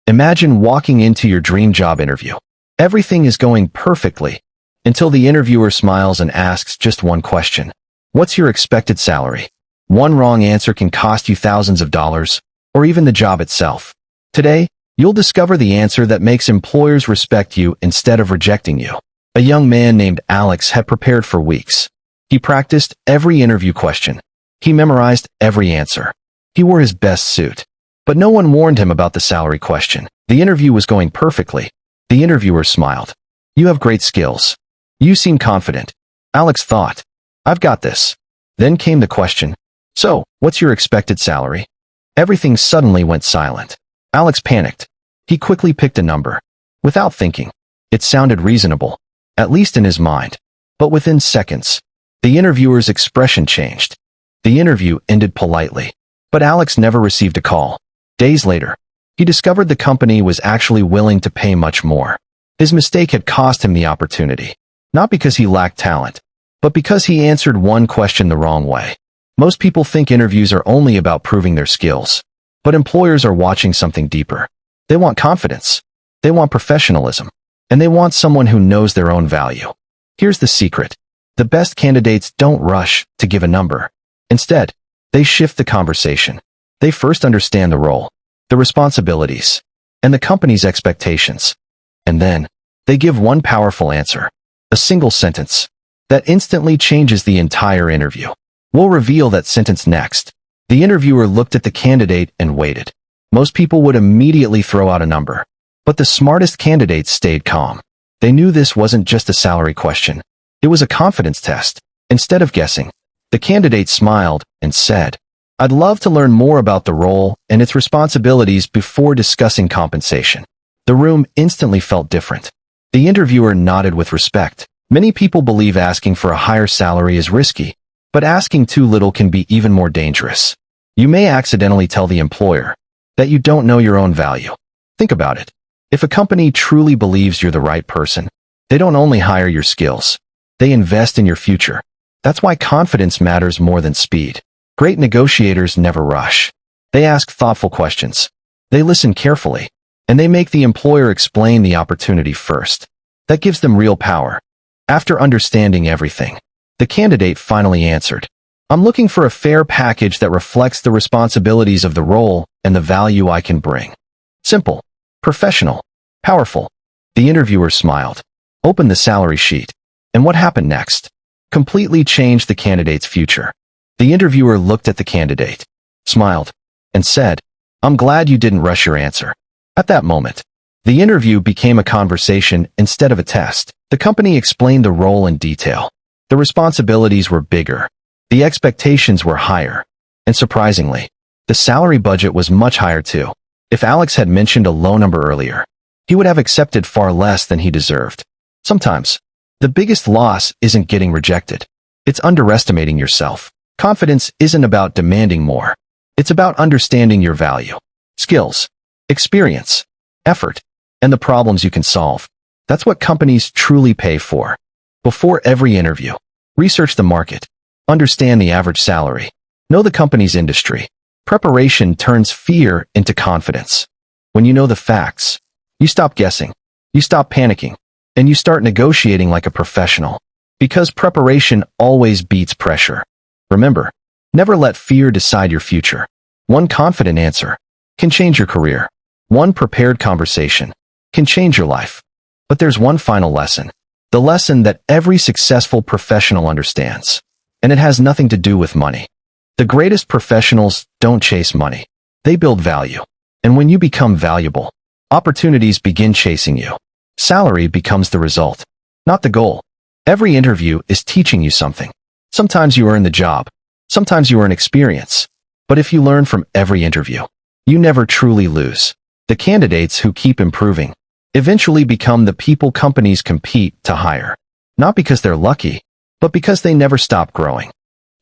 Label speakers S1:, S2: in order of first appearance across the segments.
S1: Imagine walking into your dream job interview. Everything is going perfectly until the interviewer smiles and asks just one question. What's your expected salary? One wrong answer can cost you thousands of dollars, or even the job itself. Today, you'll discover the answer that makes employers respect you instead of rejecting you. A young man named Alex had prepared for weeks. He practiced every interview question. He memorized every answer. He wore his best suit. But no one warned him about the salary question. The interview was going perfectly. The interviewer smiled. You have great skills. You seem confident. Alex thought, I've got this. Then came the question. So, what's your expected salary? Everything suddenly went silent. Alex panicked. He quickly picked a number. Without thinking, it sounded reasonable, at least in his mind. But within seconds, the interviewer's expression changed. The interview ended politely. But Alex never received a call. Days later, he discovered the company was actually willing to pay much more. His mistake had cost him the opportunity, not because he lacked talent, but because he answered one question the wrong way. Most people think interviews are only about proving their skills, but employers are watching something deeper. They want confidence, they want professionalism, and they want someone who knows their own value. Here's the secret. The best candidates don't rush to give a number. Instead, they shift the conversation. They first understand the role, the responsibilities, and the company's expectations. And then, they give one powerful answer, a single sentence, that instantly changes the entire interview. We'll reveal that sentence next. The interviewer looked at the candidate and waited. Most people would immediately throw out a number, but the smartest candidates stayed calm. They knew this wasn't just a salary question. It was a confidence test. Instead of guessing, the candidate smiled and said, I'd love to learn more about the role and its responsibilities before discussing compensation. The room instantly felt different. The interviewer nodded with respect. Many people believe asking for a higher salary is risky, but asking too little can be even more dangerous. You may accidentally tell the employer that you don't know your own value. Think about it. If a company truly believes you're the right person, they don't only hire your skills, they invest in your future. That's why confidence matters more than speed. Great negotiators never rush. They ask thoughtful questions. They listen carefully, and they make the employer explain the opportunity first. That gives them real power. After understanding everything, the candidate finally answered, I'm looking for a fair package that reflects the responsibilities of the role and the value I can bring. Simple, professional, powerful. The interviewer smiled, opened the salary sheet, and what happened next completely changed the candidate's future. The interviewer looked at the candidate, smiled, and said, I'm glad you didn't rush your answer. At that moment, the interview became a conversation instead of a test. The company explained the role in detail. The responsibilities were bigger. The expectations were higher. And surprisingly, the salary budget was much higher too. If Alex had mentioned a low number earlier, he would have accepted far less than he deserved. Sometimes, the biggest loss isn't getting rejected. It's underestimating yourself. Confidence isn't about demanding more. It's about understanding your value, skills, experience, effort, and the problems you can solve. That's what companies truly pay for. Before every interview, research the market, understand the average salary, know the company's industry. Preparation turns fear into confidence. When you know the facts, you stop guessing, you stop panicking, and you start negotiating like a professional. Because preparation always beats pressure. Remember, never let fear decide your future. One confident answer can change your career. One prepared conversation can change your life. But there's one final lesson. The lesson that every successful professional understands. And it has nothing to do with money. The greatest professionals don't chase money. They build value. And when you become valuable, opportunities begin chasing you. Salary becomes the result, not the goal. Every interview is teaching you something. Sometimes you earn the job. Sometimes you earn experience. But if you learn from every interview, you never truly lose. The candidates who keep improving eventually become the people companies compete to hire. Not because they're lucky, but because they never stop growing.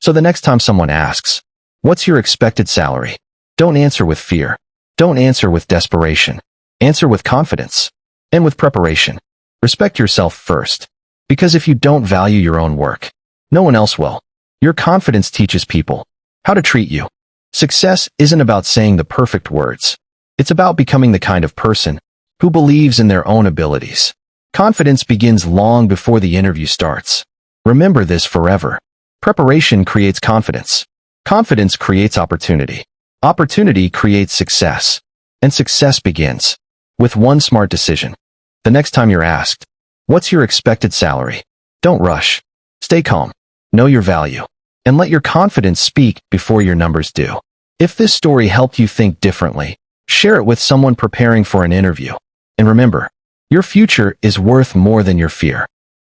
S1: So the next time someone asks, what's your expected salary? Don't answer with fear. Don't answer with desperation. Answer with confidence and with preparation. Respect yourself first. Because if you don't value your own work, no one else will. Your confidence teaches people how to treat you. Success isn't about saying the perfect words. It's about becoming the kind of person who believes in their own abilities. Confidence begins long before the interview starts. Remember this forever. Preparation creates confidence. Confidence creates opportunity. Opportunity creates success. And success begins with one smart decision. The next time you're asked, "What's your expected salary?" Don't rush. Stay calm. Know your value. And let your confidence speak before your numbers do. If this story helped you think differently, share it with someone preparing for an interview. And remember, your future is worth more than your fear.